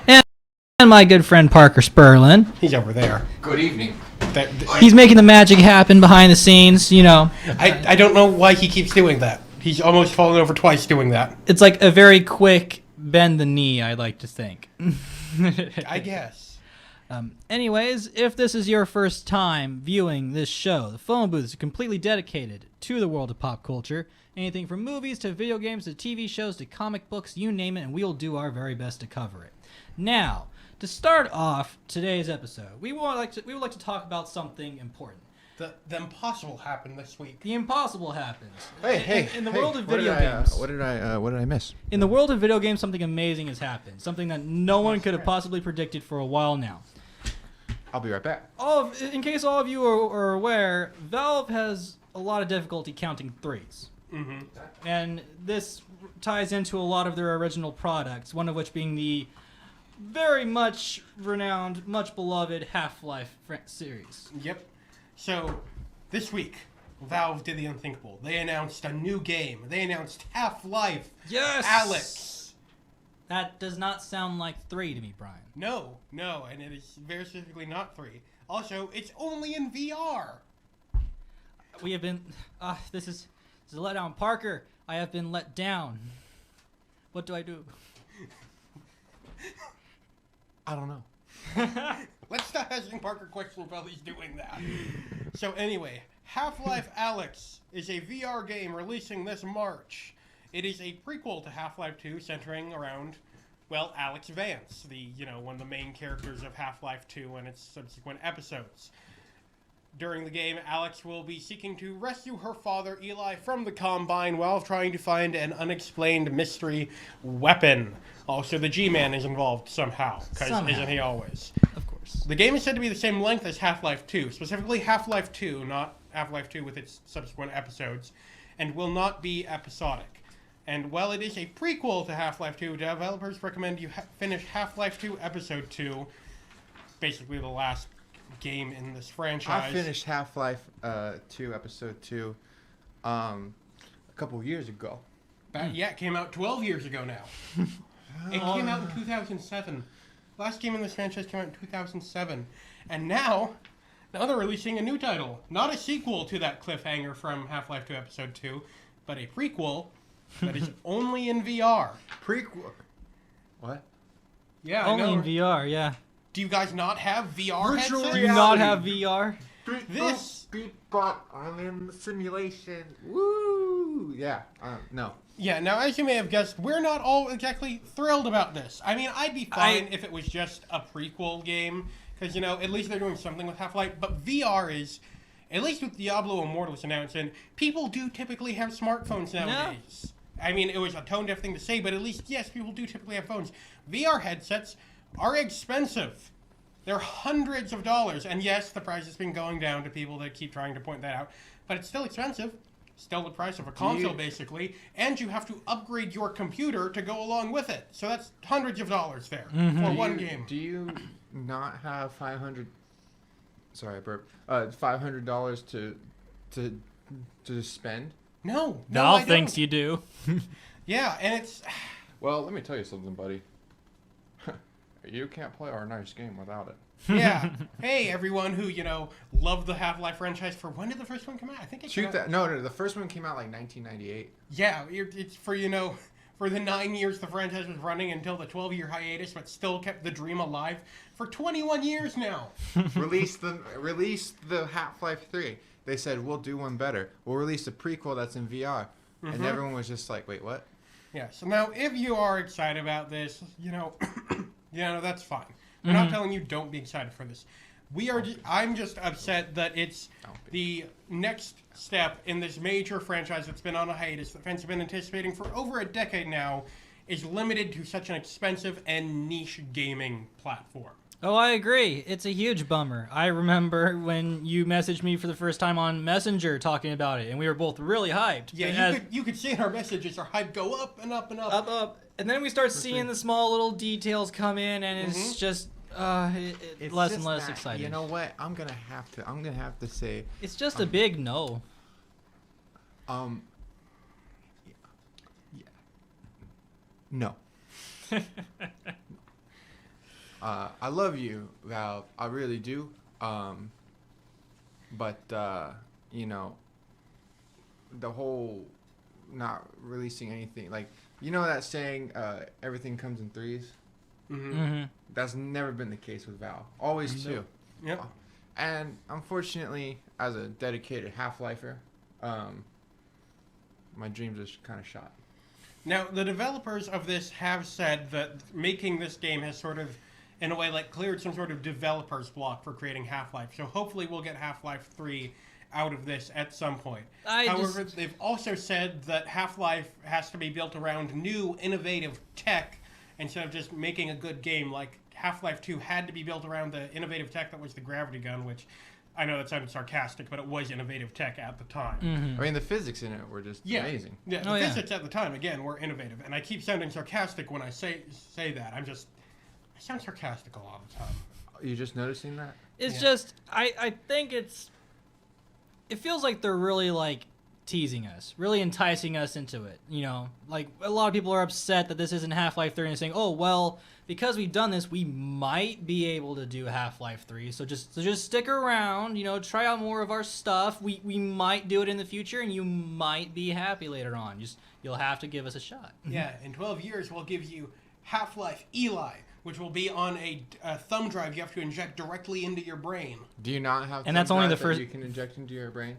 And my good friend Parker Spurlin. He's over there. Good evening. He's making the magic happen behind the scenes, you know. I don't know why he keeps doing that. He's almost fallen over twice doing that. It's like a very quick bend the knee, I like to think. I guess. Anyways, if this is your first time viewing this show, the Phonebooth is completely dedicated to the world of pop culture. Anything from movies to video games to TV shows to comic books, you name it, and we will do our very best to cover it. Now, to start off today's episode, we would like to talk about something important. The impossible happened this week. The impossible happens. In the Hey, world of video games. What did I miss? In the world of video games, something amazing has happened. Something that no one could have possibly predicted for a while now. I'll be right back. In case all of you are aware, Valve has a lot of difficulty counting threes. Mm-hmm. And this ties into a lot of their original products, one of which being the very much renowned, much beloved Half-Life series. Yep. So, this week, Valve did the unthinkable. They announced a new game. They announced Half-Life. Yes! Alex. That does not sound like 3 to me, Brian. No, and it is very specifically not 3. Also, it's only in VR. We have been... This is a letdown. Parker, I have been let down. What do I do? I don't know. Let's stop asking Parker questions while he's doing that. So anyway, Half-Life Alyx is a VR game releasing this March. It is a prequel to Half-Life 2 centering around, well, Alex Vance, one of the main characters of Half-Life 2 and its subsequent episodes. During the game, Alex will be seeking to rescue her father, Eli, from the Combine while trying to find an unexplained mystery weapon. Also, the G-Man is involved somehow, because isn't he always? Of course. The game is said to be the same length as Half-Life 2, specifically Half-Life 2, not Half-Life 2 with its subsequent episodes, and will not be episodic. And while it is a prequel to Half-Life 2, developers recommend you finish Half-Life 2 Episode 2, basically the last game in this franchise. I finished Half-Life 2 Episode 2 a couple years ago. Yeah, it came out 12 years ago now. It came out in 2007. Last game in this franchise came out in 2007. And now they're releasing a new title. Not a sequel to that cliffhanger from Half-Life 2 Episode 2, but a prequel that is only in VR. Prequel? What? Yeah, Only I know. in VR, yeah. Do you guys not have VR headsets? Do you not have VR? I'm in the simulation. Woo! Yeah, no. Yeah, now as you may have guessed, we're not all exactly thrilled about this. I mean, I'd be fine if it was just a prequel game, because, at least they're doing something with Half-Life, but VR is, at least with Diablo Immortal was announced, and people do typically have smartphones nowadays. Yeah. I mean, it was a tone-deaf thing to say, but at least, yes, people do typically have phones. VR headsets are expensive. They're hundreds of dollars, and yes, the price has been going down to people that keep trying to point that out, but it's still expensive. Still the price of a console, basically, and you have to upgrade your computer to go along with it. So that's hundreds of dollars there for one game. Do you not have $500? Sorry, I burped. $500 to spend? No, Val thinks you do. Yeah, and it's. Well, let me tell you something, buddy. You can't play our nice game without it. Yeah. Hey, everyone who, loved the Half-Life franchise. For when did the first one come out? I think it came out. No, the first one came out like 1998. Yeah, it's for, for the 9 years the franchise was running until the 12-year hiatus, but still kept the dream alive for 21 years now. Release the Half-Life 3. They said, we'll do one better. We'll release a prequel that's in VR. Mm-hmm. And everyone was just like, wait, what? Yeah, so now if you are excited about this, that's fine. We're not telling you don't be excited for this. I'm just upset that it's the next step in this major franchise that's been on a hiatus that fans have been anticipating for over a decade now is limited to such an expensive and niche gaming platform. Oh, I agree. It's a huge bummer. I remember when you messaged me for the first time on Messenger talking about it, and we were both really hyped. Yeah, you could see in our messages our hype go up and up and up. Up. And then we start seeing the small little details come in, and it's just it's less and less exciting. You know what? I'm gonna have to say it's just a big no. No. I love you, Valve. I really do. But you know, the whole not releasing anything, like, you know that saying, everything comes in threes? Mm-hmm. That's never been the case with Valve. Always two. Yep. And unfortunately, as a dedicated Half-Lifer, my dreams are kind of shot. Now, the developers of this have said that making this game has sort of, in a way, like, cleared some sort of developer's block for creating Half-Life. So hopefully we'll get Half-Life 3 out of this at some point. However, they've also said that Half-Life has to be built around new, innovative tech instead of just making a good game. Like, Half-Life 2 had to be built around the innovative tech that was the gravity gun, which I know that sounded sarcastic, but it was innovative tech at the time. Mm-hmm. I mean, the physics in it were just amazing. Yeah, the physics at the time, again, were innovative. And I keep sounding sarcastic when I say that. I sound sarcastic a lot of the time. You just noticing that? It's just, I think it feels like they're really, like, teasing us, really enticing us into it, you know? Like, a lot of people are upset that this isn't Half-Life 3 and saying, oh, well, because we've done this, we might be able to do Half-Life 3, so just stick around, you know, try out more of our stuff. We might do it in the future, and you might be happy later on. You'll have to give us a shot. Yeah, in 12 years, we'll give you Half-Life Eli, which will be on a thumb drive you have to inject directly into your brain. Do you not have? And that's only the that first. You can inject into your brain.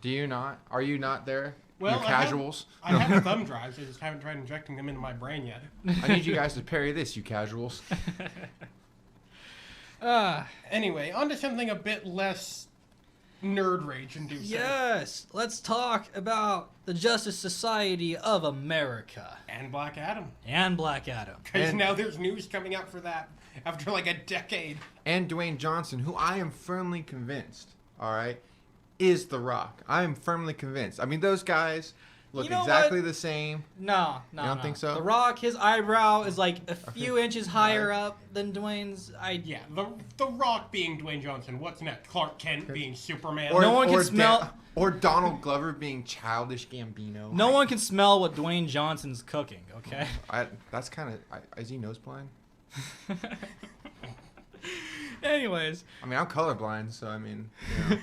Do you not? Are you not there? Well, you casuals. I have thumb drives. I just haven't tried injecting them into my brain yet. I need you guys to parry this, you casuals. Anyway, on to something a bit less nerd rage inducing. Yes, let's talk about the Justice Society of America. And Black Adam. Because Now there's news coming out for that after like a decade. And Dwayne Johnson, who I am firmly convinced, all right, is The Rock. I am firmly convinced. I mean, those guys look exactly the same. No. You don't think so? The Rock, his eyebrow is like a few inches higher up than Dwayne's. Yeah, the Rock being Dwayne Johnson. What's next? Clark Kent being Superman. No one can smell. Or Donald Glover being Childish Gambino. No one can smell what Dwayne Johnson's cooking. Okay. That's kind of. Is he nose blind? Anyways. I mean, I'm colorblind, so I mean. You know.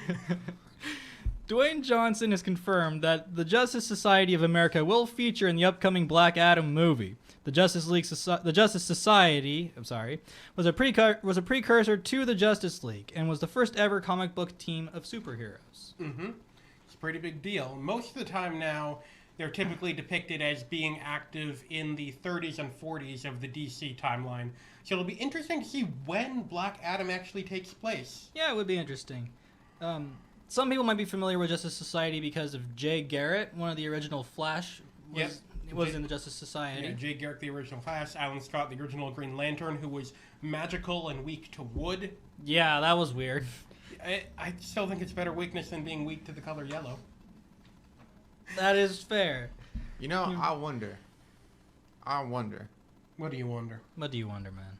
Dwayne Johnson has confirmed that the Justice Society of America will feature in the upcoming Black Adam movie. The Justice Society, was a precursor to the Justice League and was the first ever comic book team of superheroes. Mm-hmm. It's a pretty big deal. Most of the time now, they're typically depicted as being active in the 30s and 40s of the DC timeline. So it'll be interesting to see when Black Adam actually takes place. Yeah, it would be interesting. Some people might be familiar with Justice Society because of Jay Garrett, one of the original Flash. Was in the Justice Society. Yeah, Jay Garrick, the original Flash, Alan Scott, the original Green Lantern, who was magical and weak to wood. Yeah, that was weird. I still think it's better weakness than being weak to the color yellow. That is fair. You know, I wonder. What do you wonder? What do you wonder, man?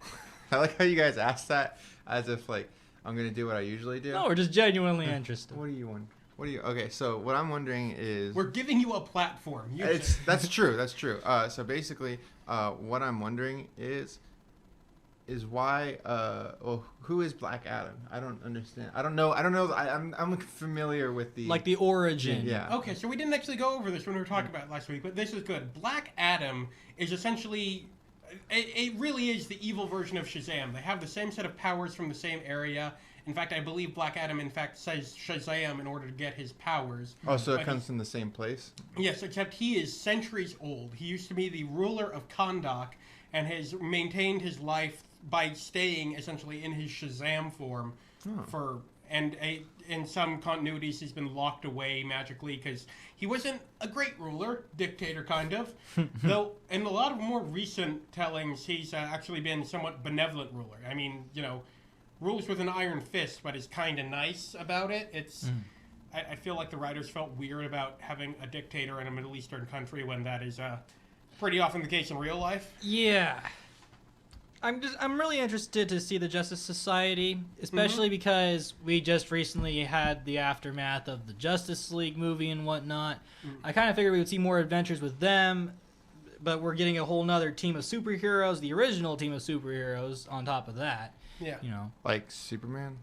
I like how you guys asked that as if, like, I'm going to do what I usually do. No, we're just genuinely interested. What do you want? Okay, so what I'm wondering is... We're giving you a platform. That's true. So basically, what I'm wondering is why... who is Black Adam? I don't understand. I don't know. I'm familiar with the... Like the origin. Yeah. Okay, so we didn't actually go over this when we were talking about it last week, but this is good. Black Adam is essentially... It really is the evil version of Shazam. They have the same set of powers from the same area. In fact, I believe Black Adam, says Shazam in order to get his powers. Oh, so it comes from the same place? Yes, except he is centuries old. He used to be the ruler of Kahndaq and has maintained his life by staying essentially in his Shazam form in some continuities he's been locked away magically because he wasn't a great ruler, dictator kind of. Though in a lot of more recent tellings, he's actually been somewhat benevolent ruler. I mean, rules with an iron fist, but is kind of nice about it. It's I feel like the writers felt weird about having a dictator in a Middle Eastern country when that is pretty often the case in real life. Yeah. I'm really interested to see the Justice Society, especially because we just recently had the aftermath of the Justice League movie and whatnot. I kind of figured we would see more adventures with them, but we're getting a whole nother team of superheroes, the original team of superheroes on top of that. Yeah. You know. Like Superman?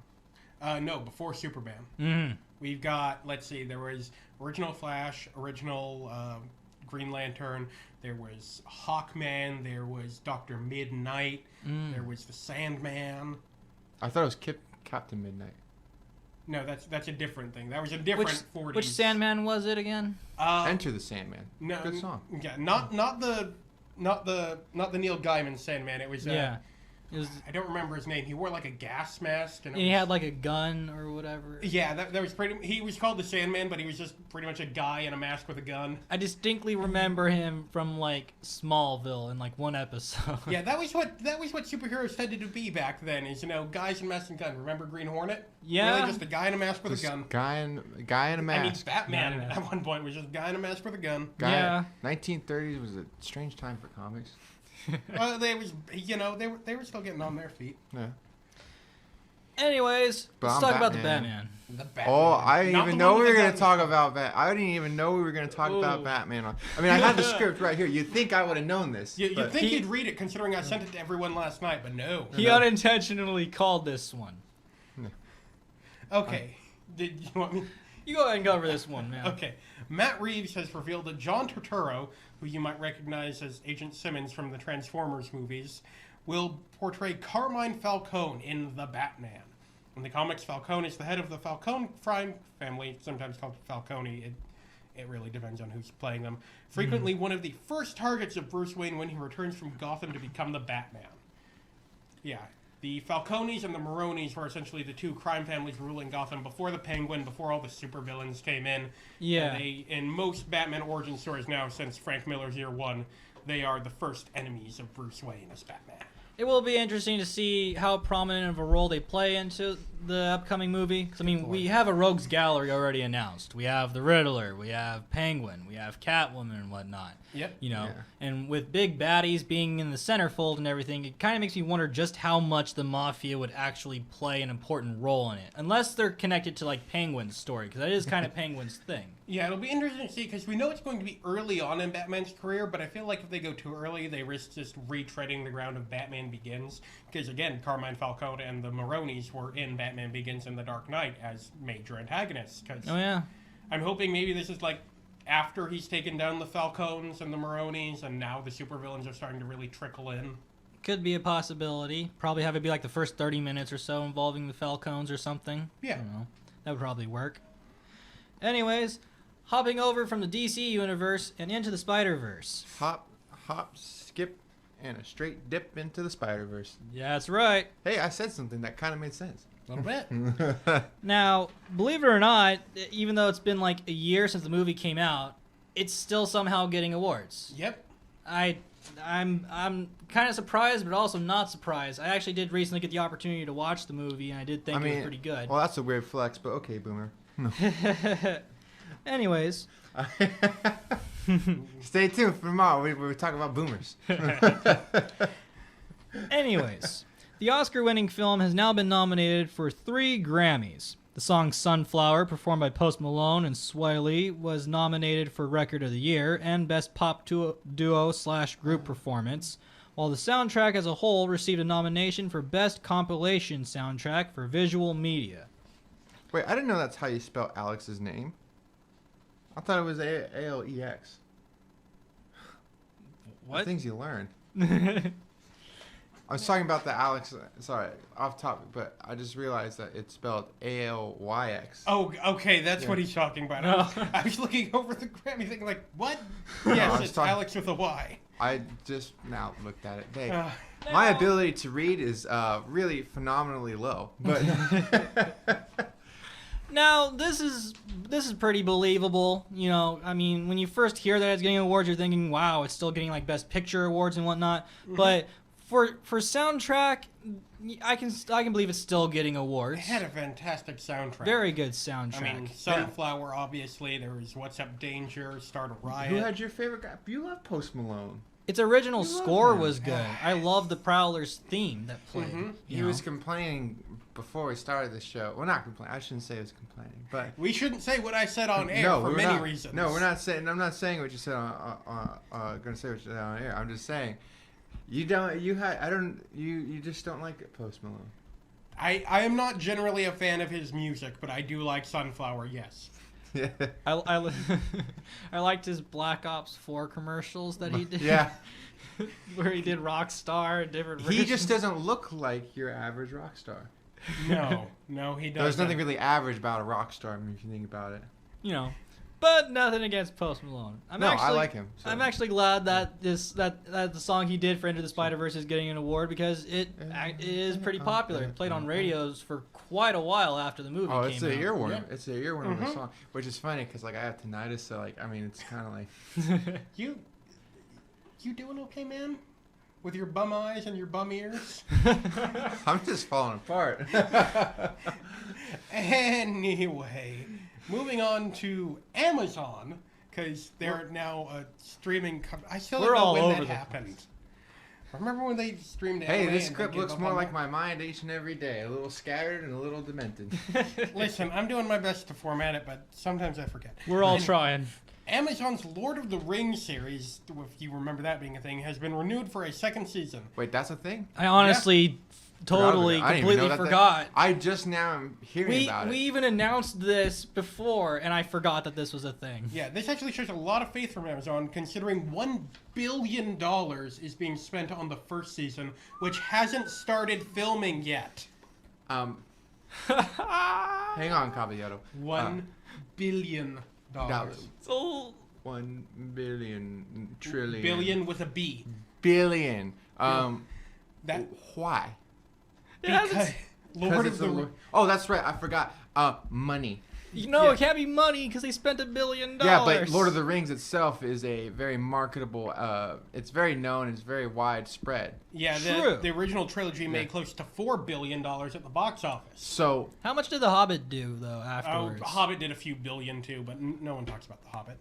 No, before Superman. Mm-hmm. We've got, let's see, there was original Flash, original Green Lantern, there was Hawkman, there was Dr. Midnight, there was the Sandman. I thought it was Captain Midnight. No, that's a different thing. That was a different 40s. Which Sandman was it again? Enter the Sandman. No, Good song. Yeah, not the Neil Gaiman Sandman. It was It was, I don't remember his name. He wore like a gas mask, and he had like a gun or whatever. Yeah, that was pretty. He was called the Sandman, but he was just pretty much a guy in a mask with a gun. I distinctly remember him from like Smallville in like one episode. Yeah, that was what superheroes tended to be back then. Is guys in masks and guns. Remember Green Hornet? Yeah, really just a guy in a mask with a gun. Guy in a mask. I mean, Batman at one point was just a guy in a mask with a gun. Yeah. 1930s was a strange time for comics. Well, they were still getting on their feet. Yeah. Anyways, But let's I'm talk about the Batman. Batman. The Batman. Oh, I didn't Not even the know one we with were the going gun. to talk about Batman. I didn't even know we were going to talk about Batman. I mean, I had the script right here. You'd think I would have known this. You'd but- think you'd read it, considering I sent it to everyone last night, but no. He unintentionally called this one. Okay. Did you want me? You go ahead and cover this one, man. Okay. Matt Reeves has revealed that John Turturro, who you might recognize as Agent Simmons from the Transformers movies, will portray Carmine Falcone in The Batman. In the comics, Falcone is the head of the Falcone crime family, sometimes called Falcone. It really depends on who's playing them. Frequently one of the first targets of Bruce Wayne when he returns from Gotham to become the Batman. Yeah. The Falcones and the Maronis were essentially the two crime families ruling Gotham before the Penguin, before all the supervillains came in. Yeah. And in most Batman origin stories now, since Frank Miller's Year One, they are the first enemies of Bruce Wayne as Batman. It will be interesting to see how prominent of a role they play into the upcoming movie. 'Cause, I mean, we have a rogues gallery already announced. We have the Riddler, we have Penguin, we have Catwoman and whatnot. Yep. You know, Yeah. and with big baddies being in the centerfold and everything, it kind of makes me wonder just how much the Mafia would actually play an important role in it. Unless they're connected to, like, Penguin's story, because that is kind of Penguin's thing. Yeah, it'll be interesting to see, because we know it's going to be early on in Batman's career, but I feel like if they go too early, they risk just retreading the ground of Batman Begins. Because, again, Carmine Falcone and the Maronis were in Batman Begins and The Dark Knight as major antagonists. Cause Oh, yeah. I'm hoping maybe this is, like, after he's taken down the Falcones and the Maronis, and now the supervillains are starting to really trickle in. Could be a possibility. Probably have it be like the first 30 minutes or so involving the Falcons or something. Yeah. I don't know. That would probably work. Anyways, hopping over from the DC universe and into the Spider-Verse. Hop, skip, and a straight dip into the Spider-Verse. Yeah, that's right. Hey, I said something that kind of made sense. A little bit. Now, believe it or not, even though it's been like a year since the movie came out, it's still somehow getting awards. Yep. I'm kind of surprised, but also not surprised. I actually did recently get the opportunity to watch the movie, and I did think it was pretty good. Well, that's a weird flex, but okay, Boomer. Anyways, Stay tuned for tomorrow. We're talking about boomers. Anyways, the Oscar-winning film has now been nominated for 3 Grammys. The song Sunflower, performed by Post Malone and Sway Lee, was nominated for Record of the Year and Best Pop Duo/Group Performance, while the soundtrack as a whole received a nomination for Best Compilation Soundtrack for Visual Media. Wait, I didn't know that's how you spell Alex's name. I thought it was A-L-E-X. What? Things you learn. I was talking about the Alex, sorry, off topic, but I just realized that it's spelled A-L-Y-X. Oh, okay, that's what he's talking about. I was looking over the Grammy thing like, what? Yes, it's Alex with a Y. I just now looked at it. Hey, my ability to read is really phenomenally low. But Now, this is pretty believable. You know, I mean, when you first hear that it's getting awards, you're thinking, wow, it's still getting like Best Picture awards and whatnot. Mm-hmm. But for soundtrack, I can believe it's still getting awards. It had a fantastic soundtrack. Very good soundtrack. I mean, Sunflower, obviously. There was What's Up Danger, Start a Riot. who had your favorite guy? You love Post Malone. its original I love score him. was good. I love the Prowler's theme that played. Mhm. He was complaining before we started the show. Well, not complaining. I shouldn't say he was complaining, but We shouldn't say what I said on air no, for we're many not, reasons. No, we're not saying. I'm not saying what you said gonna say what you said on air. I'm just saying, you don't. You just don't like it, Post Malone. I am not generally a fan of his music, but I do like Sunflower, yes. Yeah. I liked his Black Ops 4 commercials that he did. Yeah. Where he did Rockstar and different versions. He just doesn't look like your average rock star. No, he doesn't. There's nothing really average about a rock star. I mean, if you think about it. You know, but nothing against Post Malone. I like him. So. I'm actually glad that that the song he did for Into the Spider-Verse is getting an award because it is pretty popular. It played on radios for quite a while after the movie came out. Oh, it's a earworm. Yeah. It's a earworm of the song, which is funny because like I have tinnitus, so like I mean it's kind of like. You doing okay, man? With your bum eyes and your bum ears? I'm just falling apart. Anyway, moving on to Amazon, because they're now streaming. I still We're don't know all when over that the happened. Remember when they streamed Hey, anime this and script they gave looks up more on like that? my mind each and every day. A little scattered and a little demented. Listen, I'm doing my best to format it, but sometimes I forget. We're all Anyway, trying. Amazon's Lord of the Rings series, if you remember that being a thing, has been renewed for a second season. Wait, that's a thing? I honestly totally I didn't even know completely that forgot. I just now am hearing about it. We even announced this before, and I forgot that this was a thing. Yeah, this actually shows a lot of faith from Amazon, considering $1 billion is being spent on the first season, which hasn't started filming yet. Hang on, Caballero. $1 billion. So 1 billion trillion. Billion with a B. Billion. That Why? because Lord of it's the Oh, that's right. I forgot. Money. it can't be money because they spent $1 billion. Yeah, but Lord of the Rings itself is a very marketable. It's very known. It's very widespread. True. The original trilogy made close to $4 billion at the box office. So How much did The Hobbit do though afterwards? Hobbit did a few billion too, but no one talks about the Hobbit.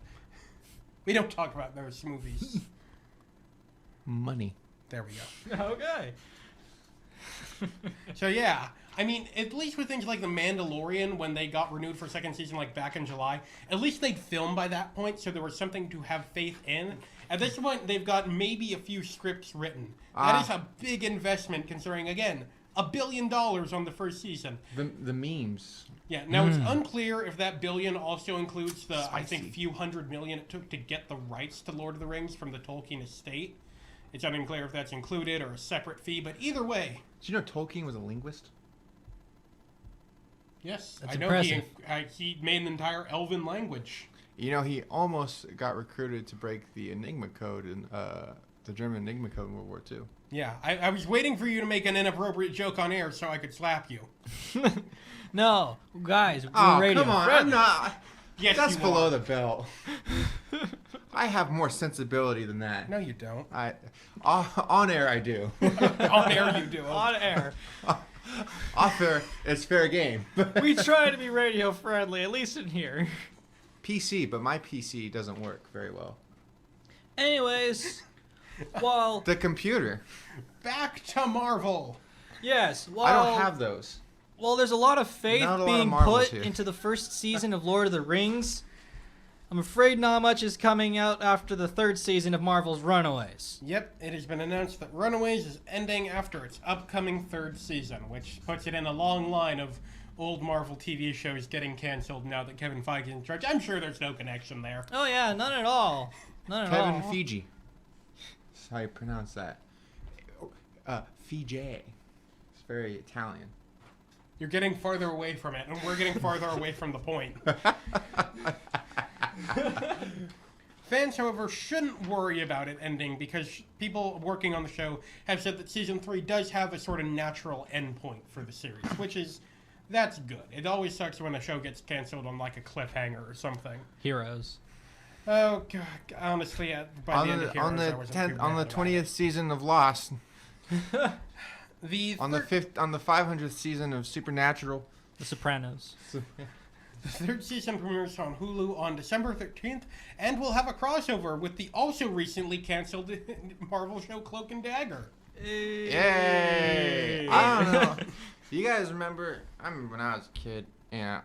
We don't talk about those movies. money. There we go. Okay. So yeah, I mean, at least with things like The Mandalorian, when they got renewed for second season, like back in July, at least they'd filmed by that point, so there was something to have faith in. At this point, they've got maybe a few scripts written. That is a big investment, considering again, $1 billion on the first season. The memes. Yeah. Now it's unclear if that billion also includes the I think Spicy. few hundred million it took to get the rights to Lord of the Rings from the Tolkien estate. It's unclear if that's included or a separate fee, but either way. Did you know Tolkien was a linguist? Yes, That's I know impressive. he made an entire Elven language. You know, he almost got recruited to break the Enigma code in the German Enigma code in World War II. Yeah, I was waiting for you to make an inappropriate joke on air so I could slap you. No, guys, we're Oh, radio come on! friendly. I'm not. Yes, That's you below are. the belt. I have more sensibility than that. No, you don't. On air, I do. On air, you do. On air. Off air, it's fair game. We try to be radio friendly, at least in here. PC, but my PC doesn't work very well. Anyways, while The computer. Back to Marvel. yes, while I don't have those. Well, there's a lot of faith Not a lot of being Marvels put here. into the first season of Lord of the Rings. I'm afraid not much is coming out after the third season of Marvel's Runaways. Yep, it has been announced that Runaways is ending after its upcoming third season, which puts it in a long line of old Marvel TV shows getting canceled now that Kevin Feige is in charge. I'm sure there's no connection there. Oh yeah, none at all. None at Kevin all. Fiji. That's how you pronounce that. Fiji. It's very Italian. You're getting farther away from it, and we're getting farther away from the point. Fans, however, shouldn't worry about it ending because people working on the show have said that season 3 does have a sort of natural endpoint for the series, that's good. It always sucks when a show gets canceled on like a cliffhanger or something. Heroes. Oh god, honestly, by the end of Heroes, I wasn't too on the mad about 20th season of Lost, it. The on the 500th season of Supernatural. The Sopranos. The third season premieres on Hulu on December 13th, and we'll have a crossover with the also recently canceled Marvel show Cloak and Dagger. Yay! I don't know. You guys remember? I remember when I was a kid, and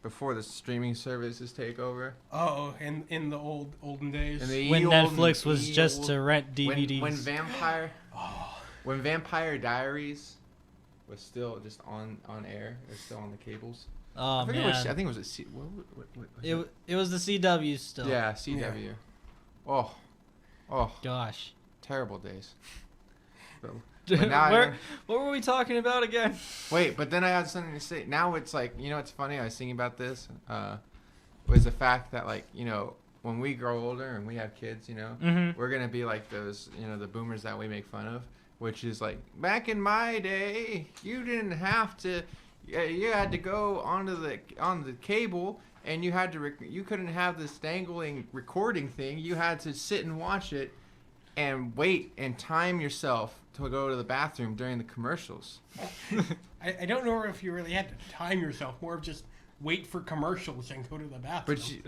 before the streaming services take over. Oh, in the olden days. When Netflix was just to rent DVDs. When Vampire Diaries was still just on air, it was still on the cables. Oh, man. I think it was a C. What It was the CW still. Yeah, CW. Yeah. Oh. Gosh. Terrible days. What were we talking about again? Wait, but then I had something to say. Now it's like, it's funny. I was thinking about this. Was the fact that, like, when we grow older and we have kids, Mm-hmm. we're gonna be like those, the boomers that we make fun of, which is like, back in my day, you didn't have to. You had to go on the cable, and you had to. You couldn't have this dangling recording thing. You had to sit and watch it, and wait and time yourself to go to the bathroom during the commercials. I don't know if you really had to time yourself. More of just wait for commercials and go to the bathroom.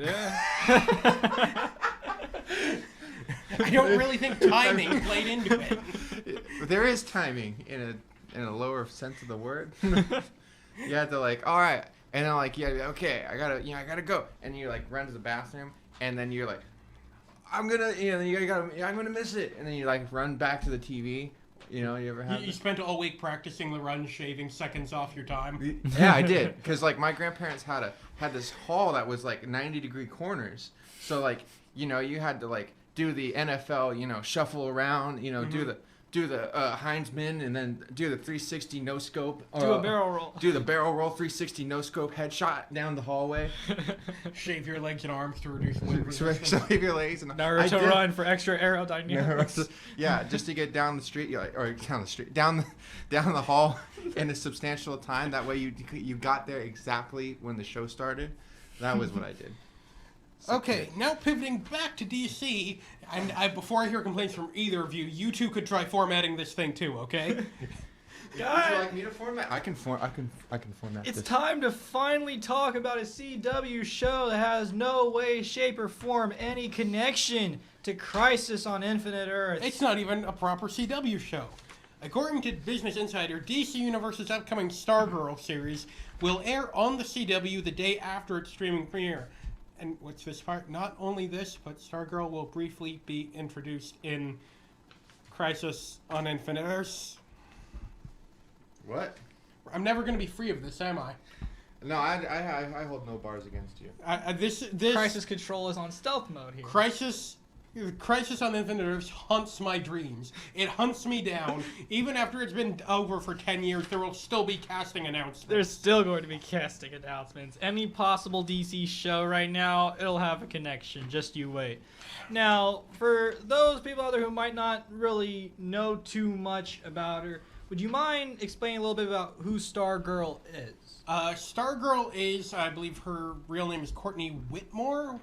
I don't really think timing played into it. There is timing in a lower sense of the word. You have to all right, and then okay, I gotta go, and you run to the bathroom, and then you're like, I'm gonna miss it, and then you run back to the TV. You ever have? You spent all week practicing the run, shaving seconds off your time. Yeah, I did, because my grandparents had this hall that was 90-degree corners, so you had to do the NFL, shuffle around, Mm-hmm. do the Heitman, and then do the 360 no scope. Do a barrel roll. Do the barrel roll 360 no scope headshot down the hallway. Shave your legs and arms to reduce wind resistance. Shave your legs and Naruto run for extra aerodynamics. Yeah, just to get down the street, down the hall in a substantial time. That way you got there exactly when the show started. That was what I did. Okay, now pivoting back to DC, and before I hear complaints from either of you, you two could try formatting this thing too, okay? Would you like me to format? I can format. It's this. time to finally talk about a CW show that has no way, shape, or form any connection to Crisis on Infinite Earths. It's not even a proper CW show. According to Business Insider, DC Universe's upcoming Stargirl series will air on the CW the day after its streaming premiere. And what's this part? Not only this, but Stargirl will briefly be introduced in Crisis on Infinite Earths. What? I'm never going to be free of this, am I? No, I hold no bars against you. This Crisis Control is on stealth mode here. Crisis on Infinite Earths hunts my dreams. It hunts me down. Even after it's been over for 10 years, there will still be casting announcements. There's still going to be casting announcements. Any possible DC show right now, it'll have a connection. Just you wait. Now, for those people out there who might not really know too much about her, would you mind explaining a little bit about who Stargirl is? Stargirl is, I believe her real name is Courtney Whitmore.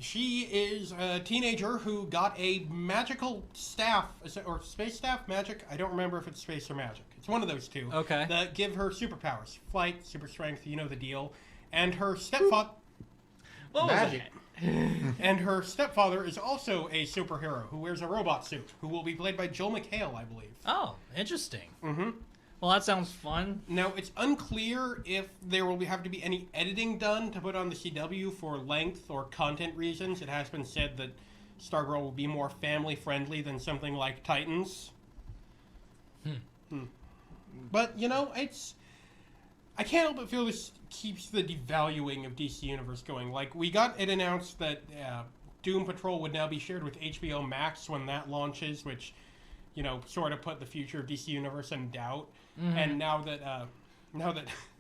She is a teenager who got a magical staff, or space staff, magic. I don't remember if it's space or magic. It's one of those two. Okay. That give her superpowers. Flight, super strength, you know the deal. And her stepfather... Magic. And her stepfather is also a superhero who wears a robot suit, who will be played by Joel McHale, I believe. Oh, interesting. Mm-hmm. Well, that sounds fun. Now, it's unclear if there will have to be any editing done to put on the CW for length or content reasons. It has been said that Stargirl will be more family-friendly than something like Titans. But, it's... I can't help but feel this keeps the devaluing of DC Universe going. We got it announced that Doom Patrol would now be shared with HBO Max when that launches, which... sort of put the future of DC Universe in doubt. Mm-hmm. And now that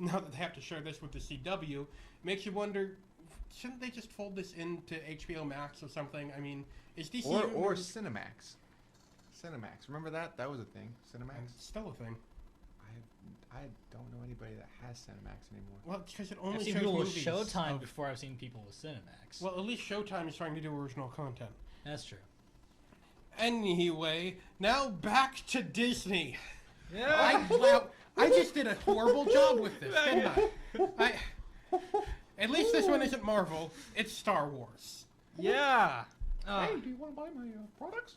they have to share this with the CW, it makes you wonder, shouldn't they just fold this into HBO Max or something? I mean, is DC or Cinemax? Cinemax, remember that? That was a thing. Cinemax. It's still a thing. I don't know anybody that has Cinemax anymore. Well, it's because it only I've seen shows people with movies Showtime before I've seen people with Cinemax. Well, at least Showtime is trying to do original content. That's true. Anyway, now back to Disney. Yeah. I just did a horrible job with this, didn't I? At least this one isn't Marvel. It's Star Wars. Yeah. Hey, do you want to buy my products?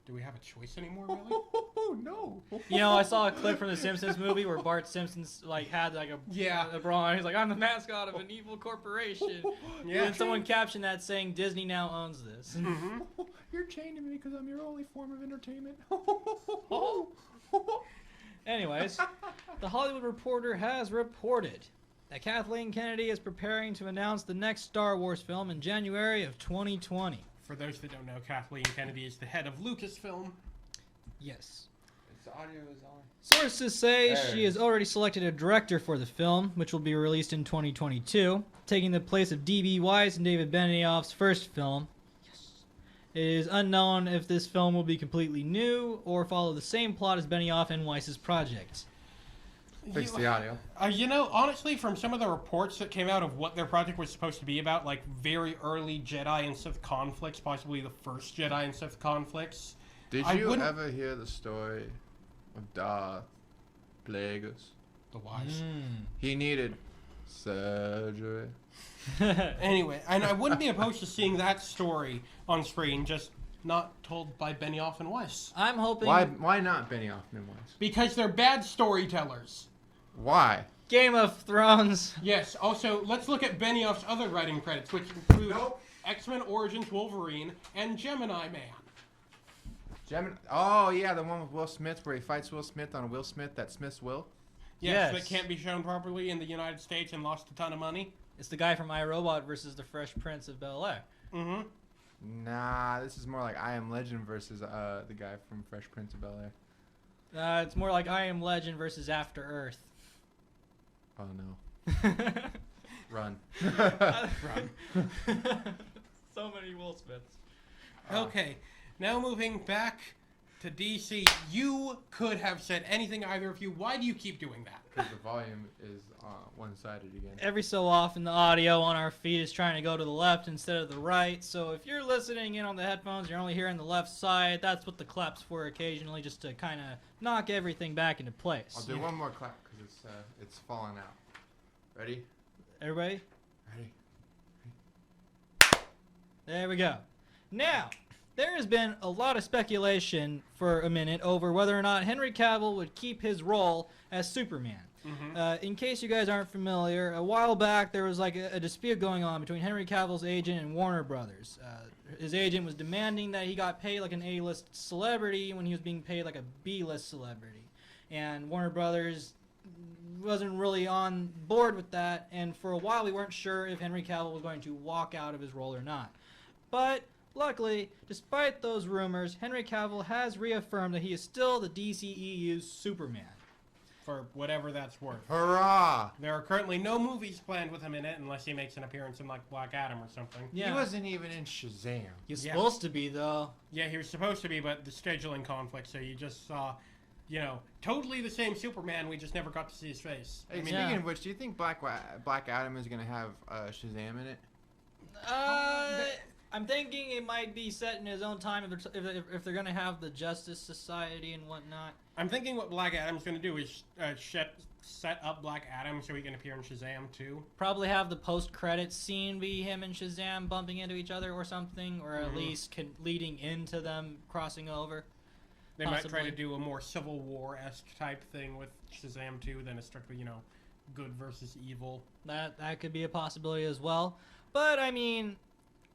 Do we have a choice anymore, really? No. You know, I saw a clip from the Simpsons movie where Bart Simpson's like had like a brawn. He's like, I'm the mascot of an evil corporation. Yeah. And someone captioned that saying, Disney now owns this. Mm-hmm. You're chaining me because I'm your only form of entertainment. Anyways, The Hollywood Reporter has reported that Kathleen Kennedy is preparing to announce the next Star Wars film in January of 2020. For those that don't know, Kathleen Kennedy is the head of Lucasfilm. Yes. The audio is on. Sources say she has already selected a director for the film, which will be released in 2022, taking the place of D.B. Weiss and David Benioff's first film. Yes. It is unknown if this film will be completely new or follow the same plot as Benioff and Weiss's project. Fix the audio. You know, honestly, from some of the reports that came out of what their project was supposed to be about, like very early Jedi and Sith conflicts, possibly the first Jedi and Sith conflicts. Did you ever hear the story of Darth Plagueis? The Wise. He needed surgery. Anyway, and I wouldn't be opposed to seeing that story on screen, just not told by Benioff and Weiss. I'm hoping... Why not Benioff and Weiss? Because they're bad storytellers. Why? Game of Thrones. Yes, also, let's look at Benioff's other writing credits, which include X-Men Origins Wolverine and Gemini Man. Oh, yeah, the one with Will Smith where he fights Will Smith on Will Smith that Smith's Will. Yes, that can't be shown properly in the United States and lost a ton of money. It's the guy from iRobot versus the Fresh Prince of Bel-Air. Mm-hmm. Nah, this is more like I Am Legend versus the guy from Fresh Prince of Bel-Air. It's more like I Am Legend versus After Earth. Oh, no. Run. Run. So many Will Smiths. Okay, now moving back to DC. You could have said anything, either of you. Why do you keep doing that? Because the volume is one-sided again. Every so often, the audio on our feed is trying to go to the left instead of the right. So if you're listening in on the headphones, you're only hearing the left side. That's what the claps for occasionally, just to kind of knock everything back into place. I'll do one more clap because it's falling out. Ready? Everybody? Ready? There we go. Now, there has been a lot of speculation for a minute over whether or not Henry Cavill would keep his role as Superman. Mm-hmm. In case you guys aren't familiar, a while back there was like a dispute going on between Henry Cavill's agent and Warner Brothers. His agent was demanding that he got paid like an A-list celebrity when he was being paid like a B-list celebrity. And Warner Brothers wasn't really on board with that, and for a while we weren't sure if Henry Cavill was going to walk out of his role or not. But luckily, despite those rumors, Henry Cavill has reaffirmed that he is still the DCEU's Superman. For whatever that's worth. Hurrah! There are currently no movies planned with him in it unless he makes an appearance in like Black Adam or something. Yeah. He wasn't even in Shazam. He's supposed to be, though. Yeah, he was supposed to be, but the scheduling conflict, so you just saw, you know, totally the same Superman, we just never got to see his face. Hey, speaking of which, do you think Black Adam is going to have Shazam in it? I'm thinking it might be set in his own time if they're going to have the Justice Society and whatnot. I'm thinking what Black Adam's going to do is set up Black Adam so he can appear in Shazam too. Probably have the post-credits scene be him and Shazam bumping into each other or something, or at least leading into them crossing over. They might try to do a more Civil War-esque type thing with Shazam 2 than a strictly, you know, good versus evil. That could be a possibility as well. But, I mean,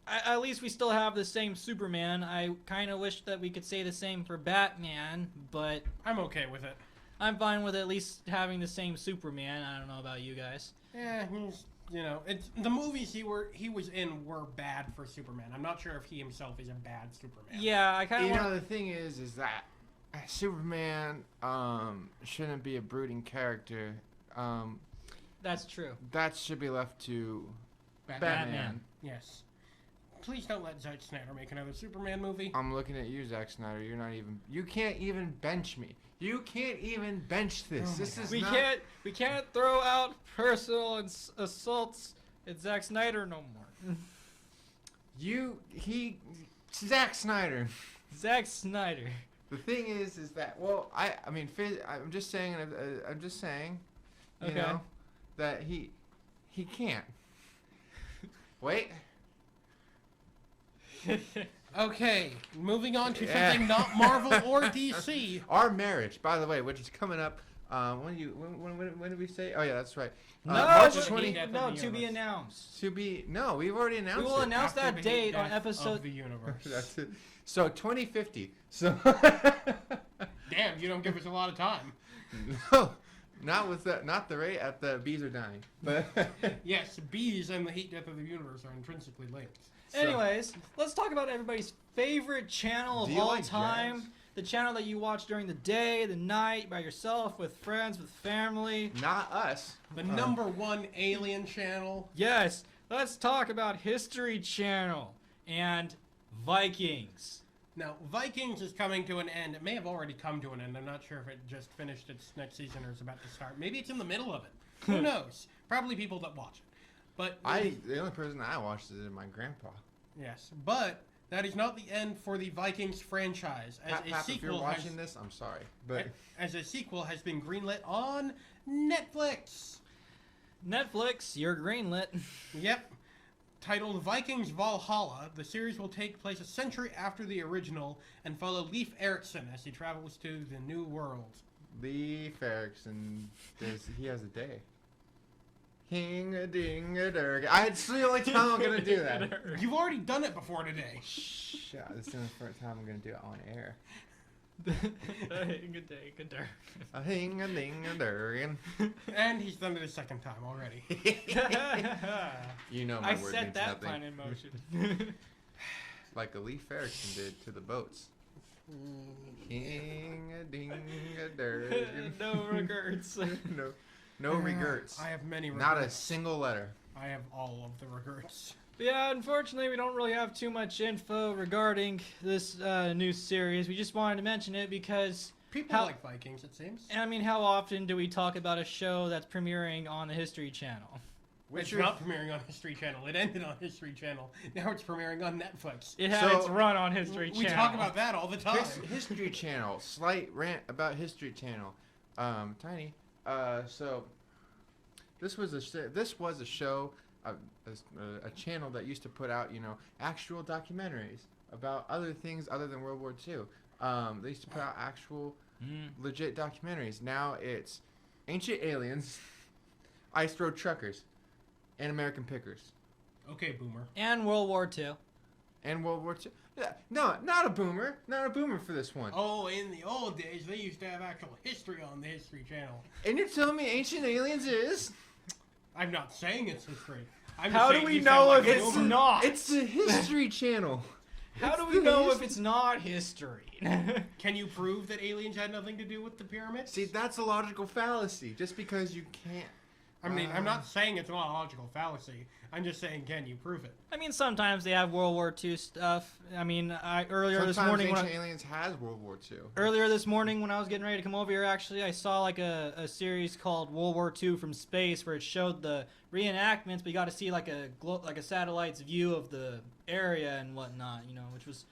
at least we still have the same Superman. I kind of wish that we could say the same for Batman, but... I'm okay with it. I'm fine with at least having the same Superman. I don't know about you guys. Yeah, he's... You know, the movies he was in were bad for Superman. I'm not sure if he himself is a bad Superman. Yeah, I kind of. You know, the thing is that Superman shouldn't be a brooding character. That's true. That should be left to Batman. Yes. Please don't let Zack Snyder make another Superman movie. I'm looking at you, Zack Snyder. You can't even bench me. You can't even bench this. We can't throw out personal assaults at Zack Snyder no more. Zack Snyder. Zack Snyder. The thing is that I'm just saying, you know, that he He can't. Wait. Okay, moving on to something not Marvel or DC. Our marriage, by the way, which is coming up. When did we say? Oh yeah, that's right. No, March but- 20. no, to be announced. No, we've already announced We will it. announce After that the date on death episode. of the universe. That's it. So 2050. So Damn, you don't give us a lot of time. no, not with that. Not the rate at the bees are dying. But Yes, bees and the heat death of the universe are intrinsically linked. So- Anyways, let's talk about everybody's favorite channel Do of you all like time. jazz? The channel that you watch during the day, the night, by yourself, with friends, with family. not us. The number one alien channel. Yes, let's talk about History Channel and Vikings. Now, Vikings is coming to an end. It may have already come to an end. I'm not sure if it just finished its next season or is about to start. Maybe it's in the middle of it. Who knows? Probably people that watch it. But The only person I watched is my grandpa. yes, but that is not the end for the Vikings franchise. As Pap, a if you're sequel watching has, this, I'm sorry, but as a sequel has been greenlit on Netflix. Netflix, you're greenlit. Yep. Titled Vikings Valhalla, the series will take place a century after the original and follow Leif Erikson as he travels to the New World. Leif Erikson, he has a day. Hing-a-ding-a-durg. It's the only time I'm gonna do that. You've already done it before today. Shh, this is the first time I'm gonna do it on air. Good day, good day. A hing-a-ding-a-durg. And he's done it a second time already. You know my I word set means that nothing. plan in motion. Like a Leif Erikson did to the boats. Hing-a-ding-a-durg. No regrets. No regrets. I have many regrets. Not a single letter. I have all of the regrets. But yeah, unfortunately, we don't really have too much info regarding this new series. We just wanted to mention it because, People like Vikings, it seems. I mean, how often do we talk about a show that's premiering on the History Channel? It's not premiering on History Channel. It ended on History Channel. Now it's premiering on Netflix. It had So- its run on History We Channel. talk about that all the time. History Channel. Slight rant about History Channel. Tiny. So this was a show, a channel that used to put out, actual documentaries about other things other than World War II. They used to put out actual, legit documentaries. Now it's ancient aliens, ice road truckers, and American pickers. Okay, Boomer. And World War II. And World War II. Yeah, no, not a boomer. Not a boomer for this one. Oh, in the old days, they used to have actual history on the History Channel. And you're telling me Ancient Aliens is? I'm not saying it's history. I'm How just do saying we you know sound if like a it's boomer. not? It's a History Channel. How do It's we the know if history- it's not history? Can you prove that aliens had nothing to do with the pyramids? See, that's a logical fallacy. Just because you can't. I mean, I'm not saying it's not a logical fallacy. I'm just saying, can you prove it? I mean, sometimes they have World War II stuff. I mean, earlier this Sometimes morning Ancient when Aliens has World War II. Earlier this morning when I was getting ready to come over here, actually, I saw like a series called World War II from Space where it showed the reenactments, but you got to see like a satellite's view of the area and whatnot, which was,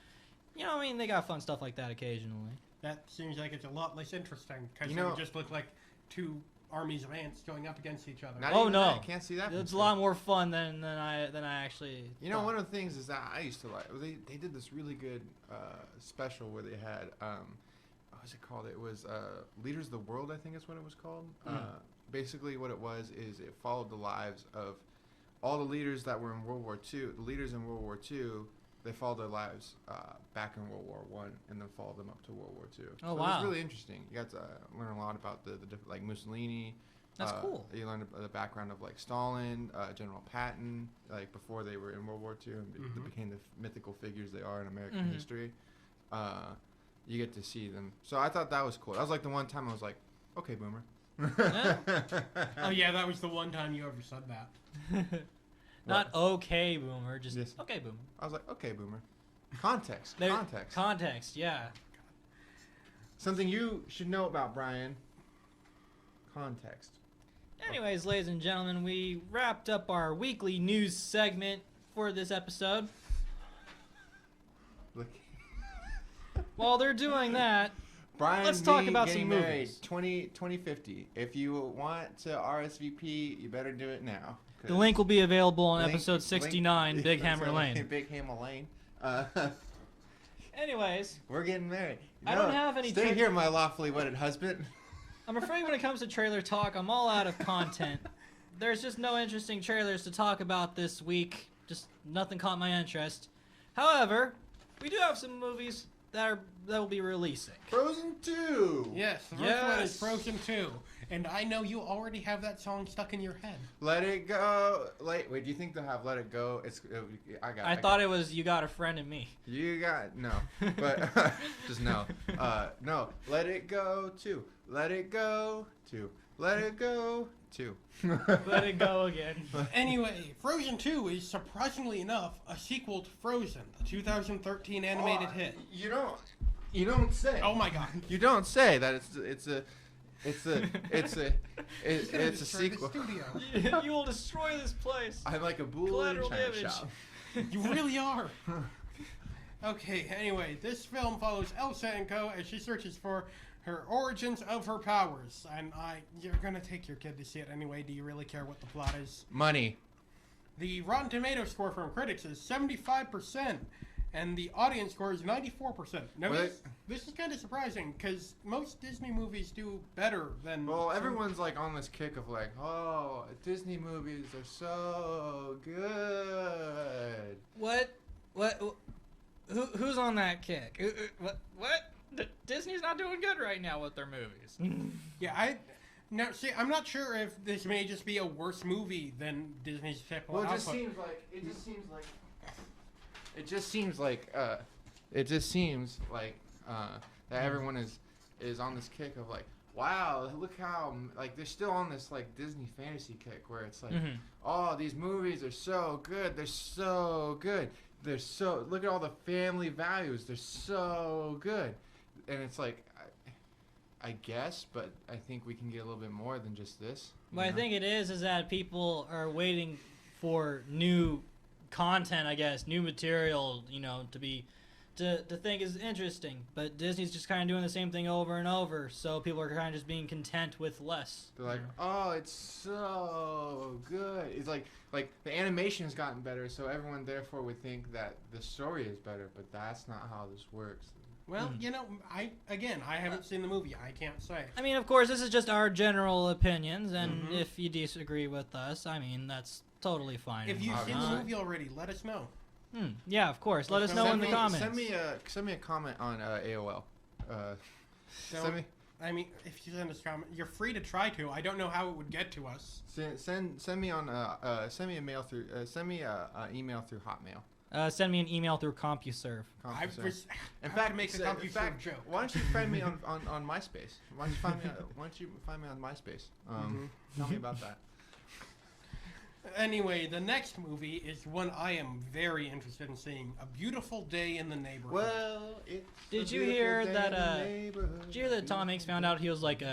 I mean, they got fun stuff like that occasionally. That seems like it's a lot less interesting because You it know- would just look like two armies of ants going up against each other. Not Oh, even no. that. You can't see that. It's a from lot more fun than I actually. thought. One of the things is that I used to like. They did this really good special where they had what was it called? It was Leaders of the World, I think is what it was called. Basically, what it was is it followed the lives of all the leaders that were in World War II. The leaders in World War II, they followed their lives back in World War One, and then followed them up to World War II. Oh, So wow. it was really interesting. You got to learn a lot about the different, like Mussolini. That's cool. You learned the background of like Stalin, General Patton, like before they were in World War II and they became the mythical figures they are in American history. You get to see them. So I thought that was cool. That was like the one time I was like, okay, boomer. Oh yeah, that was the one time you ever said that. Not okay, boomer. Just Yes. okay, boomer. I was like, okay, boomer. Context. There- Context. Context. Yeah. Something you should know about Brian. Context. Anyways, ladies and gentlemen, we wrapped up our weekly news segment for this episode. Look. While they're doing that, Brian, let's talk me about getting some married, movies. 2050. If you want to RSVP, you better do it now. The link will be available on Link- episode 69, Big Hammer so, Lane. Big Hammer Lane. Anyways, We're getting married. I don't have any Stay here, my lawfully wedded husband. I'm afraid when it comes to trailer talk, I'm all out of content. There's just no interesting trailers to talk about this week. Just nothing caught my interest. However, we do have some movies that will be releasing. Frozen 2. Yes, the first Yes. one is Frozen 2. And I know you already have that song stuck in your head. Let It Go. Wait, do you think they'll have Let It Go? I thought it was You Got a Friend in Me. You got no, but just no. No. Let It Go 2. Let It Go 2. Let It Go 2. Let it go again. Anyway, Frozen 2 is surprisingly enough a sequel to Frozen, the 2013 animated hit. You don't say. Oh my god. You don't say that it's a He's gonna destroy sequel. The studio. You will destroy this place. I'm like a bull in a Collateral china damage. shop. You really are. Okay, anyway, this film follows Elsa and Co. as she searches for her origins of her powers. And you're gonna take your kid to see it anyway. Do you really care what the plot is? Money. The Rotten Tomatoes score from critics is 75%, and the audience score is 94%. Now, this is kind of surprising, because most Disney movies do better than... Well, everyone's like on this kick of like, oh, Disney movies are so good. What? Who's on that kick? What? Disney's not doing good right now with their movies. Yeah, Now, see, I'm not sure if this may just be a worse movie than Disney's typical Well, it output. just seems like that everyone is on this kick of like, wow, look how like they're still on this like Disney fantasy kick where it's like, oh, these movies are so good, look at all the family values, they're so good, and it's like. I guess, but I think we can get a little bit more than just this. What I think it is that people are waiting for new content, I guess, new material, to think is interesting. But Disney's just kind of doing the same thing over and over, so people are kind of just being content with less. They're like, oh, it's so good. It's like the animation has gotten better, so everyone therefore would think that the story is better, but that's not how this works. Well, I haven't seen the movie. I can't say. I mean, of course, this is just our general opinions, and if you disagree with us, I mean, that's totally fine. If you've seen the movie already, let us know. Yeah, of course. Let us know in the comments. Send me a comment on AOL. I mean, if you send us a comment, you're free to try to. I don't know how it would get to us. Send me on send me a mail through send me a email through Hotmail. Send me an email through CompuServe. In fact, make a CompuServe joke. Why don't you friend me on MySpace? Why don't you find me on MySpace? Tell me about that. Anyway, the next movie is one I am very interested in seeing. A Beautiful Day in the Neighborhood. Well, did you hear that Tom Hanks found out he was like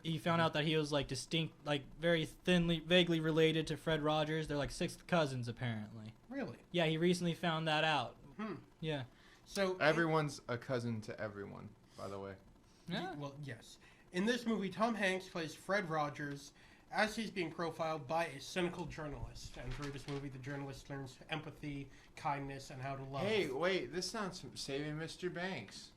he found out that he was like distinct, like very vaguely related to Fred Rogers. They're like sixth cousins apparently. Really? Yeah, he recently found that out. Yeah. So everyone's a cousin to everyone, by the way. Yeah. Well, yes. In this movie, Tom Hanks plays Fred Rogers as he's being profiled by a cynical journalist. And through this movie, the journalist learns empathy, kindness, and how to love. Hey, wait, this sounds Saving Mr. Banks.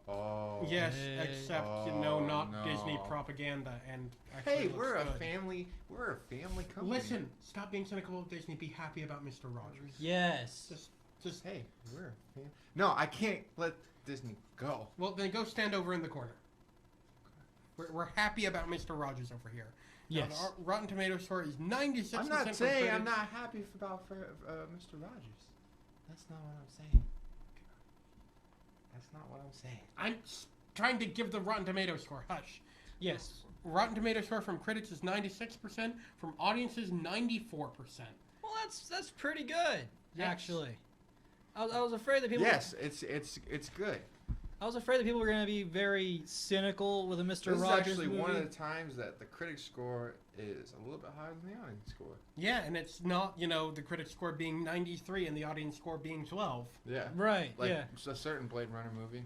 Oh. Yes, except, not no. Disney propaganda. And hey, we're a family company. Listen, stop being cynical of Disney. Be happy about Mr. Rogers. Yes. Just hey, we're a family. No, I can't let Disney go. Well, then go stand over in the corner. We're happy about Mr. Rogers over here. Yes. Now, the Rotten Tomatoes score is 96%. I'm not saying I'm not happy about Mr. Rogers. That's not what I'm saying. That's not what I'm saying. I'm trying to give the Rotten Tomatoes score. Hush. Yes. Rotten Tomatoes score from critics is 96%, from audiences 94%. Well, that's pretty good, Yes. actually. I was afraid that people. Yes, it's good. I was afraid that people were going to be very cynical with a Mr. This Rogers is actually movie. one of the times that the critic score is a little bit higher than the audience score. Yeah, and it's not, the critic score being 93 and the audience score being 12. Yeah. Right, Like yeah. a certain Blade Runner movie.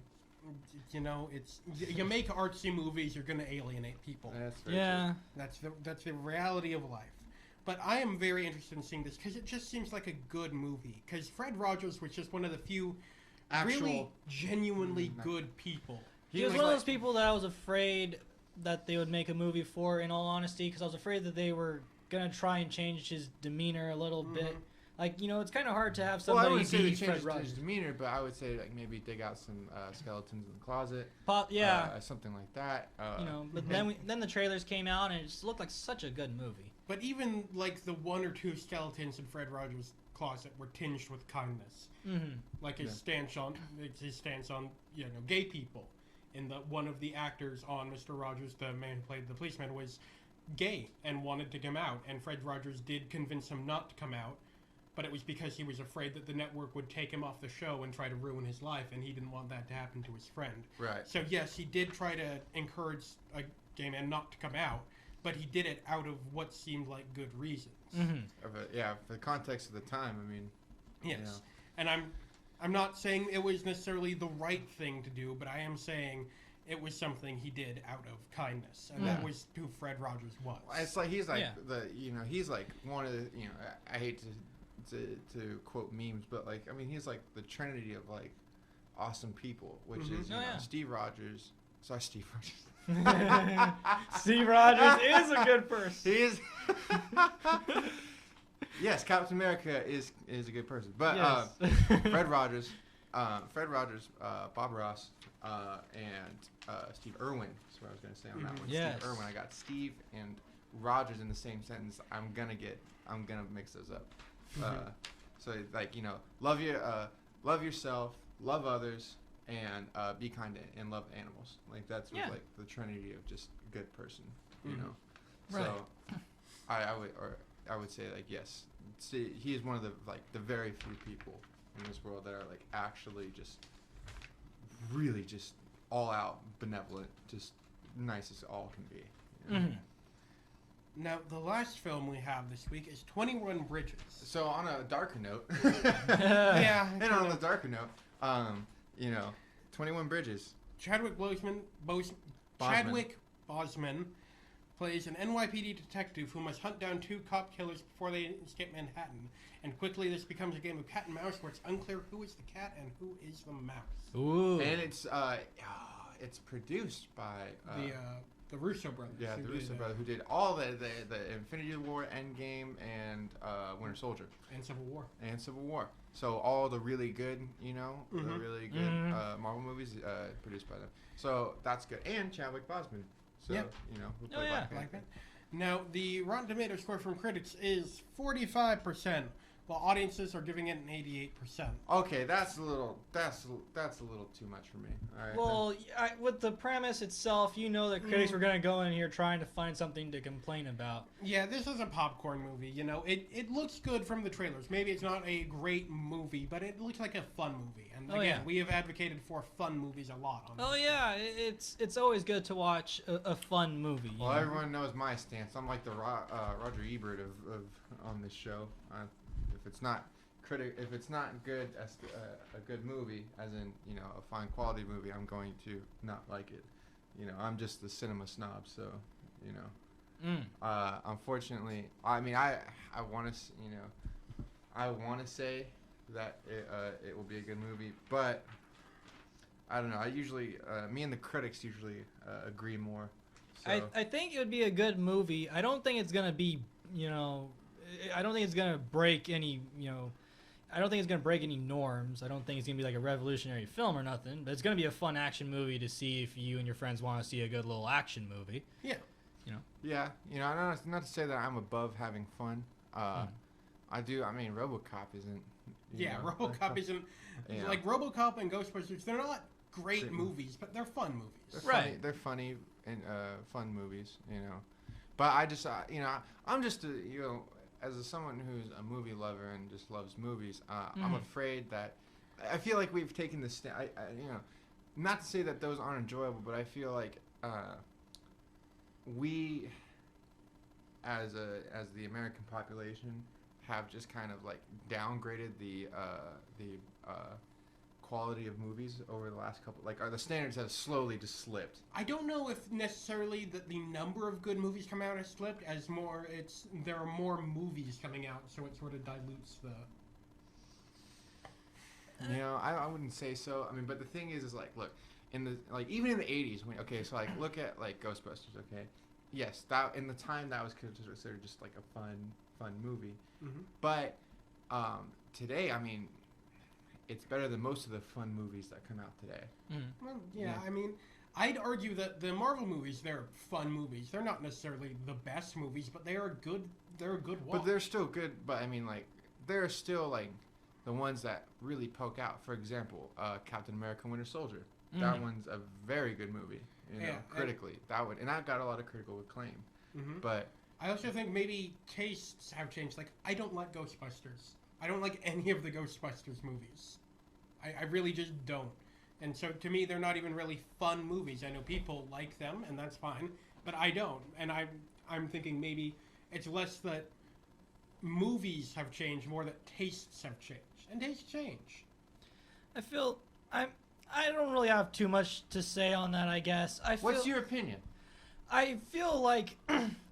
You know, it's you make artsy movies, you're going to alienate people. That's very Yeah. That's the reality of life. But I am very interested in seeing this because it just seems like a good movie. Because Fred Rogers was just one of the few really genuinely good people. He was one of those people that I was afraid that they would make a movie for, in all honesty, because I was afraid that they were going to try and change his demeanor a little bit. Like, you know, it's kind of hard to have somebody I wouldn't say be they Fred changed Rogers. his demeanor, but I would say like maybe dig out some skeletons in the closet. Something like that. You know, but then the trailers came out and it just looked like such a good movie. But even like the one or two skeletons in Fred Rogers' closet were tinged with kindness, like his stance on gay people. And one of the actors on Mr. Rogers, the man who played the policeman, was gay and wanted to come out, and Fred Rogers did convince him not to come out. But it was because he was afraid that the network would take him off the show and try to ruin his life, and he didn't want that to happen to his friend. Right. So yes, he did try to encourage a gay man not to come out, but he did it out of what seemed like good reasons. For the context of the time, I mean. Yes. You know. And I'm not saying it was necessarily the right thing to do, but I am saying it was something he did out of kindness, and that was who Fred Rogers was. It's like he's like he's like one of the, I hate to quote memes, but like, I mean, he's like the trinity of like awesome people, which is Steve Rogers. Sorry, Steve Rogers. Steve Rogers is a good person. He is. Yes, Captain America is a good person, but Fred Rogers, Bob Ross, and Steve Irwin. That's what I was going to say on that one. Yes. Steve Irwin. I got Steve and Rogers in the same sentence. I'm gonna mix those up. So like, love yourself, love others, and be kind and love animals. Like that's like the trinity of just a good person. You know. Right. So I would say like yes, see, he is one of the very few people in this world that are like actually just really just all out benevolent, just nice as all can be. You know? Now, the last film we have this week is 21 Bridges. So on a darker note, and on a darker note, 21 Bridges. Chadwick Boseman plays an NYPD detective who must hunt down two cop killers before they escape Manhattan. And quickly this becomes a game of cat and mouse where it's unclear who is the cat and who is the mouse. Ooh. And it's produced by the Russo brothers. Yeah, the Russo brothers who did all the Infinity War, Endgame, and Winter Soldier. And Civil War. So all the really good, the really good Marvel movies produced by them. So that's good. And Chadwick Boseman. So, who played Black Panther. Now, the Rotten Tomatoes score from critics is 45%, while audiences are giving it an 88%. Okay, that's a little too much for me. All right, well, with the premise itself, the critics were going to go in here trying to find something to complain about. Yeah, this is a popcorn movie. It looks good from the trailers. Maybe it's not a great movie, but it looks like a fun movie. And again, we have advocated for fun movies a lot. It's always good to watch a fun movie. Well, everyone knows my stance. I'm like the Roger Ebert of on this show. If it's not good as a good movie, as in a fine quality movie, I'm going to not like it. I'm just the cinema snob, so unfortunately, I mean, I want to say that it will be a good movie, but I don't know. I usually me and the critics usually agree more. So. I think it would be a good movie. I don't think it's gonna be I don't think it's gonna break any I don't think it's gonna break any norms. I don't think it's gonna be like a revolutionary film or nothing. But it's gonna be a fun action movie to see if you and your friends want to see a good little action movie. Yeah. Yeah. Not to say that I'm above having fun. I do. I mean, RoboCop isn't. RoboCop isn't like RoboCop and Ghostbusters. They're not great movies, but they're fun movies. They're funny and fun movies. But I just I'm just as someone who's a movie lover and just loves movies, I'm afraid that I feel like we've taken the not to say that those aren't enjoyable, but I feel like we as the American population have just kind of like downgraded the quality of movies over the last couple. Like, are the standards have slowly just slipped? I don't know if necessarily that the number of good movies come out has slipped, as more there are more movies coming out, so it sort of dilutes the. You know, I wouldn't say so. I mean, but the thing is like, look, even in the 80s, so like, look at like Ghostbusters. Okay, yes, that in the time that was considered just like a fun movie, Mm-hmm. but today, I mean, it's better than most of the fun movies that come out today. Well, yeah, Yeah. I mean, I'd argue that the Marvel movies, they're fun movies. They're not necessarily the best movies, but they are good. They're a good watch. But they're still good. But I mean, like, they're still like the ones that really poke out. For example, Captain America: Winter Soldier. That one's a very good movie. You know, Yeah, critically, and that got a lot of critical acclaim. Mhm. But I also think maybe tastes have changed. Like, I don't like Ghostbusters. I don't like any of the Ghostbusters movies. I really just don't. And so to me, they're not even really fun movies. I know people like them, and that's fine, but I don't. And I'm thinking maybe it's less that movies have changed, more that tastes have changed. And tastes change. I don't really have too much to say on that. I guess what's your opinion? I feel like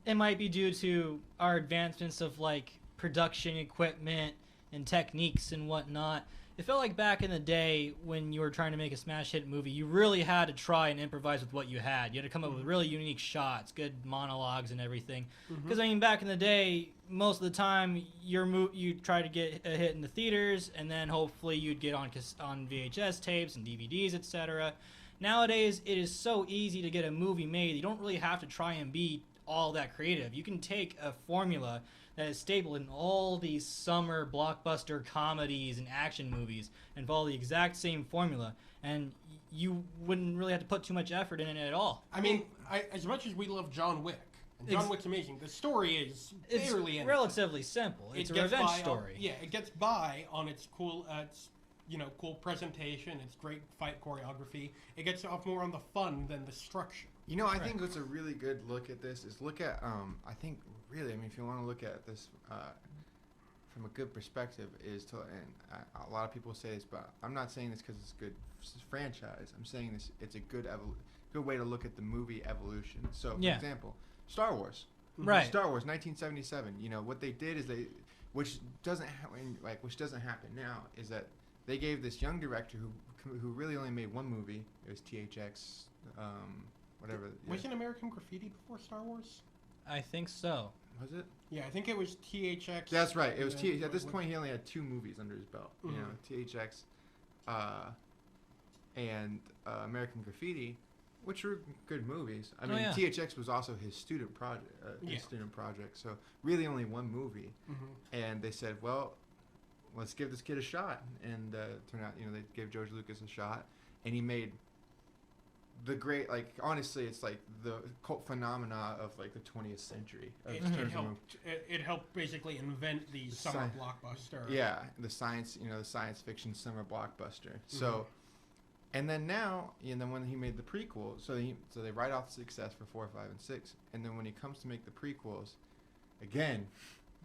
it might be due to our advancements of like production equipment and techniques and whatnot. It felt like back in the day when you were trying to make a smash hit movie, you really had to try and improvise with what you had. You had to come up with really unique shots, good monologues and everything. Because I mean, back in the day, most of the time you try to get a hit in the theaters, and then hopefully you'd get on VHS tapes and DVDs, etc. Nowadays, it is so easy to get a movie made. You don't really have to try and be all that creative. You can take a formula that is stapled in all these summer blockbuster comedies and action movies and follow the exact same formula, and you wouldn't really have to put too much effort in it at all. I mean, as much as we love John Wick, and John Wick's amazing, the story is fairly It's relatively simple. It's a gets revenge by story. It gets by on its cool, cool presentation, its great fight choreography. It gets off more on the fun than the structure. You know, I think what's a really good look at this is look at, I think really, I mean, if you want to look at this from a good perspective, a lot of people say this, but I'm not saying this because it's a good franchise. I'm saying this, it's a good way to look at the movie evolution. So, for example, Star Wars. Right. Star Wars, 1977. You know, what they did is which doesn't happen now, is that they gave this young director who really only made one movie. It was THX, whatever. Was it American Graffiti before Star Wars? I think so. Was it? Yeah, I think it was THX. That's right. It was THX. At this point, he only had 2 movies under his belt. You know, THX and American Graffiti, which were good movies. I mean, THX was also his student project. So really, only one movie. And they said, well, let's give this kid a shot. And turned out, they gave George Lucas a shot, and he made the great, like, honestly, it's like the cult phenomena of like the 20th century. It helped basically invent the summer blockbuster. Yeah, the science fiction summer blockbuster. So, and then now, when he made the prequel, so they write off the success for 4, 5, and 6, and then when he comes to make the prequels, again,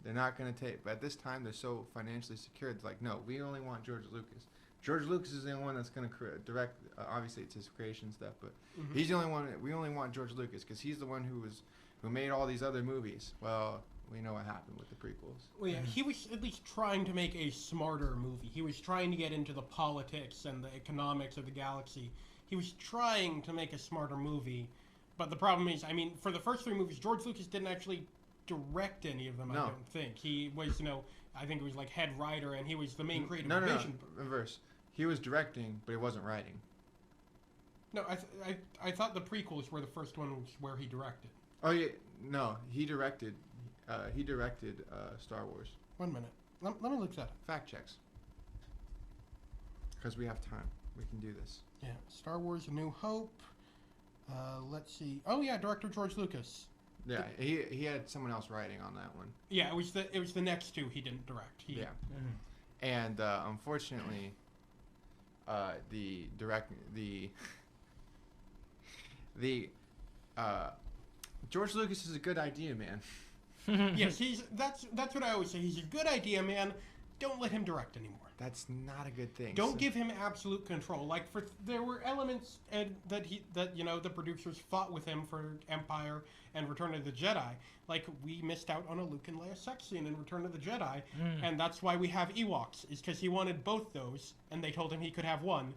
they're not going to take. But at this time, they're so financially secured. It's like, no, we only want George Lucas. George Lucas is the only one that's going to direct. Obviously, it's his creation stuff, but he's the only one. We only want George Lucas because he's the one who made all these other movies. Well, we know what happened with the prequels. Well, yeah, he was at least trying to make a smarter movie. He was trying to get into the politics and the economics of the galaxy. He was trying to make a smarter movie, but the problem is, I mean, for the first 3 movies, George Lucas didn't actually direct any of them. No. I don't think he was. I think it was like head writer, and he was the main creative vision. No, reverse. He was directing, but he wasn't writing. No, I thought the prequels were the first one where he directed. Oh yeah, no, he directed. He directed Star Wars. 1 minute. Let me look that up. Fact checks. Because we have time. We can do this. Yeah, Star Wars: A New Hope. Let's see. Oh yeah, director George Lucas. Yeah, he had someone else writing on that one. Yeah, it was the next 2 he didn't direct. And unfortunately, George Lucas is a good idea man. Yes, that's what I always say. He's a good idea man. don't let him direct anymore. That's not a good thing. Don't give him absolute control. Like there were elements that the producers fought with him for Empire and Return of the Jedi. Like we missed out on a Luke and Leia sex scene in Return of the Jedi, and that's why we have Ewoks. Is because he wanted both those, and they told him he could have one,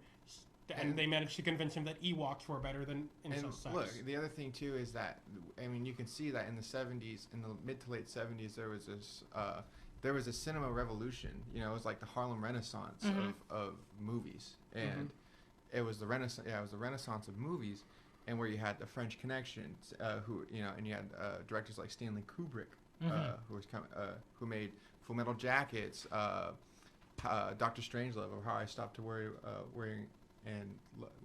and they managed to convince him that Ewoks were better than incest sex. Look, the other thing too is that you can see that in the 70s, in the mid to late 70s, there was this. There was a cinema revolution. It was like the Harlem Renaissance of movies, and it was the Renaissance. Yeah, it was the Renaissance of movies, and where you had the French Connection, and you had directors like Stanley Kubrick, who made Full Metal Jackets, Doctor Strangelove, or How I Stopped to Worrying and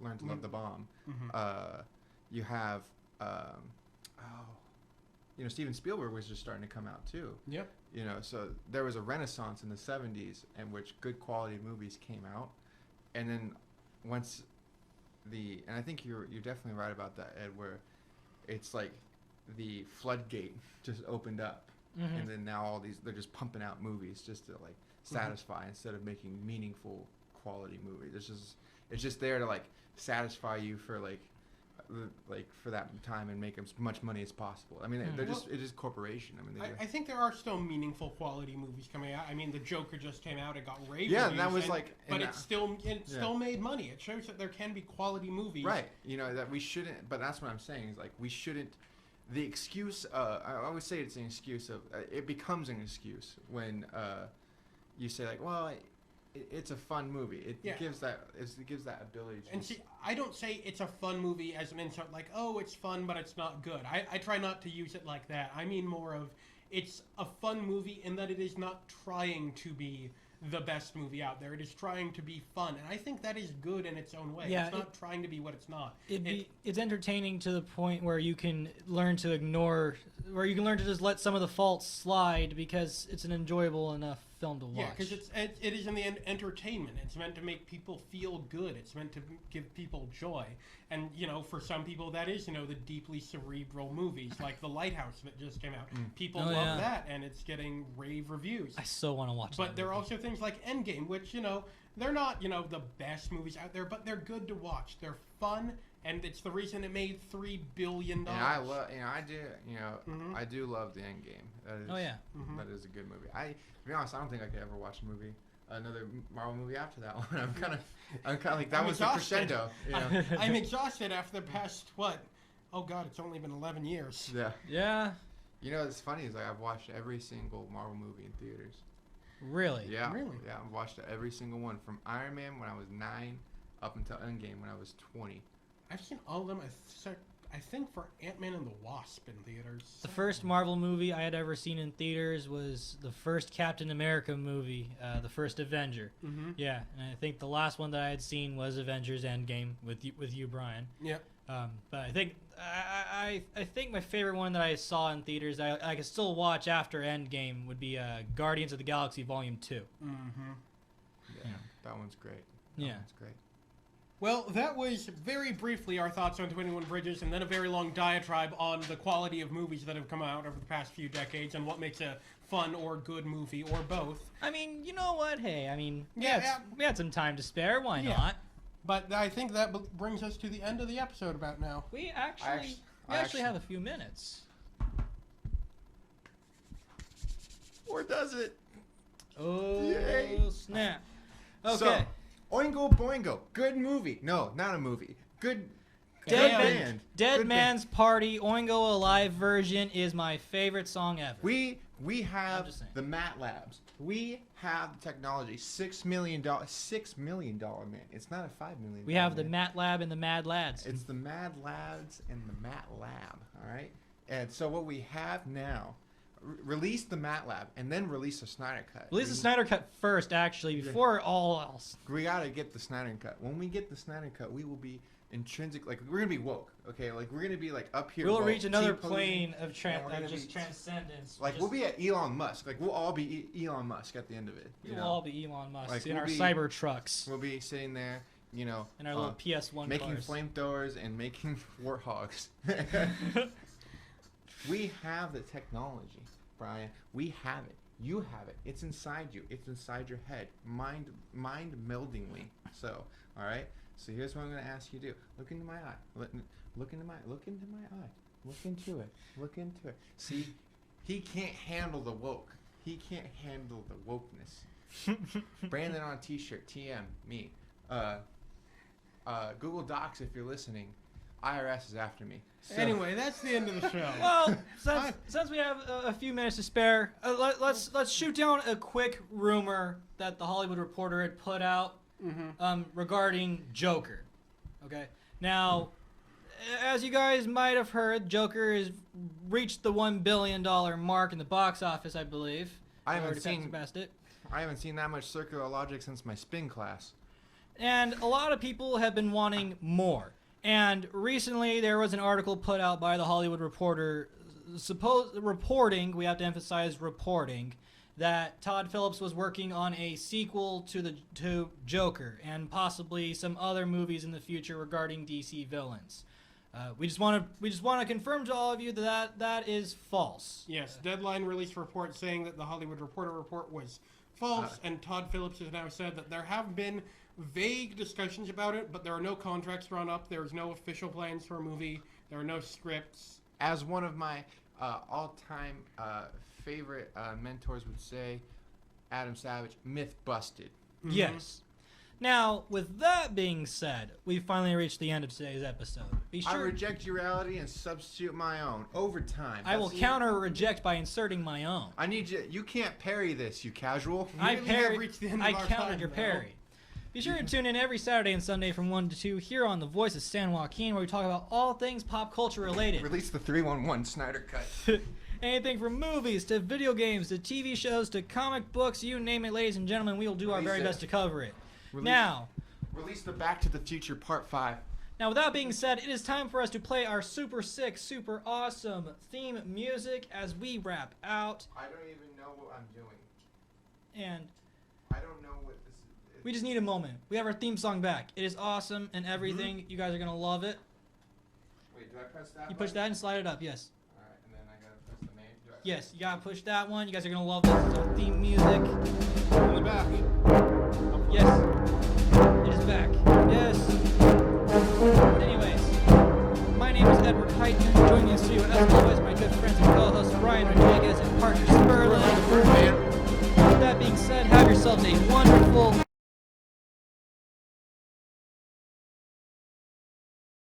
Learned to Love the Bomb. You have, Steven Spielberg was just starting to come out too. Yep. So there was a renaissance in the 70s in which good quality movies came out, and then once and I think you're definitely right about that, Ed, where it's like the floodgate just opened up, and then now they're just pumping out movies just to like satisfy instead of making meaningful quality movies. It's just there to like satisfy you for for that time and make as much money as possible. I mean, it is corporation. I mean, I think there are still meaningful quality movies coming out. I mean, The Joker just came out; it got rave yeah, reviews, and that was but it still made money. It shows that there can be quality movies, right? That we shouldn't. But that's what I'm saying is like we shouldn't. The excuse, I always say it's an excuse of it becomes an excuse when you say like, well. It's a fun movie. It gives that ability to. And see, I don't say it's a fun movie as an insult, like, oh, it's fun, but it's not good. I try not to use it like that. I mean more of it's a fun movie in that it is not trying to be the best movie out there. It is trying to be fun, and I think that is good in its own way. Yeah, it's not trying to be what it's not. It's entertaining to the point where you can learn to just let some of the faults slide because it's an enjoyable enough film to watch. Yeah, because it is in the end entertainment. It's meant to make people feel good. It's meant to give people joy. And, for some people that is, the deeply cerebral movies like The Lighthouse that just came out. People love that, and it's getting rave reviews. I so want to watch that. But there are also things like Endgame, which, they're not, the best movies out there, but they're good to watch. They're fun, and it's the reason it made $3 billion. And I love, I do love the Endgame. That is a good movie. To be honest, I don't think I could ever watch another Marvel movie after that one. I'm kind of like that was the crescendo. I'm exhausted after the past oh God, it's only been 11 years. Yeah. Yeah. It's funny is like I've watched every single Marvel movie in theaters. Really? Yeah. Really? Yeah, I've watched every single one from Iron Man when I was 9 up until Endgame when I was 20. I've seen all of them. I think for Ant-Man and the Wasp in theaters. The first Marvel movie I had ever seen in theaters was the first Captain America movie, the first Avenger. Mm-hmm. Yeah, and I think the last one that I had seen was Avengers Endgame with you, Brian. Yep. But I think I think my favorite one that I saw in theaters I could still watch after Endgame would be Guardians of the Galaxy Volume 2. Mm-hmm. Yeah, that one's great. That one's great. Well, that was very briefly our thoughts on 21 Bridges, and then a very long diatribe on the quality of movies that have come out over the past few decades and what makes a fun or good movie, or both. I mean, you know what? Hey, I mean, we Yeah. had some time to spare. Why Yeah. not? But I think that brings us to the end of the episode about now. We actually have a few minutes. Or does it? Oh, Yay. snap. Okay. So, Oingo Boingo. Good movie. No, not a movie. Good band. Dead Good Man's Party, Oingo Alive version is my favorite song ever. We have just saying. the Mat Labs. We have the technology. $6 million man. It's not a $5 million. We have the man. Mat Lab and the Mad Lads. It's the Mad Lads and the Mat Lab. All right. And so what we have now, release the Mat Lab and then release a Snyder Cut. Release the Snyder Cut first, actually, before all else. We gotta get the Snyder Cut. When we get the Snyder Cut, we will be intrinsic. Like we're gonna be woke. Okay. Like we're gonna be like up here. We'll woke, reach another T-posing, plane of and transcendence. Like we'll be at Elon Musk. Like we'll all be Elon Musk at the end of it. We'll all be Elon Musk Like, in we'll our be- cyber trucks. We'll be sitting there, In our little PS1 making cars. flamethrowers and making warthogs. We have the technology, Brian. We have it. You have it. It's inside you. It's inside your head. Mind meldingly. So, all right. So here's what I'm going to ask you to do. Look into my eye. Look into my eye. Look into it. Look into it. See, he can't handle the woke. He can't handle the wokeness. Brandon on a t-shirt. TM. Me. Google Docs if you're listening. IRS is after me. So. Anyway, that's the end of the show. Well, since we have a few minutes to spare, let's shoot down a quick rumor that the Hollywood Reporter had put out regarding Joker. Okay. Now, as you guys might have heard, Joker has reached the $1 billion mark in the box office, I believe. I haven't surpassed it. I haven't seen that much circular logic since my spin class. And a lot of people have been wanting more. And recently there was an article put out by the Hollywood Reporter reporting, we have to emphasize reporting, that Todd Phillips was working on a sequel to Joker and possibly some other movies in the future regarding DC villains. We just want to confirm to all of you that that is false. Yes, Deadline released a report saying that the Hollywood Reporter report was false, and Todd Phillips has now said that there have been vague discussions about it, but there are no contracts drawn up. There's no official plans for a movie. There are no scripts. As one of my all-time favorite mentors would say, Adam Savage, myth busted. Mm-hmm. Yes. Now, with that being said, we've finally reached the end of today's episode. Be sure I reject your reality and substitute my own. Overtime. I will counter reject by inserting my own. I need you. You can't parry this, you casual. I really have reached the end of I our countered time, your though. parry. Be sure to tune in every Saturday and Sunday from 1 to 2 here on The Voice of San Joaquin, where we talk about all things pop culture related. Release the 311 Snyder Cut. Anything from movies to video games to TV shows to comic books, you name it, ladies and gentlemen, we will do our Release very it. best to cover it. Release the Back to the Future Part 5. Now, with that being said, it is time for us to play our super sick, super awesome theme music as we wrap out. I don't even know what I'm doing. And I don't know what this is. we just need a moment. We have our theme song back. It is awesome and everything. You guys are going to love it. Wait, do I press that? You push that and slide it up, yes. Alright, and then I gotta press the main. Yes, you got to push that one. You guys are going to love this. It's our theme music. In the back. Yes. It is back. Yes. Anyways, my name is Edward Heitman. Joining me in the studio, as always, my good friends and co-hosts Brian Rodriguez and partner Spurlin. Man. With that being said, have yourselves a wonderful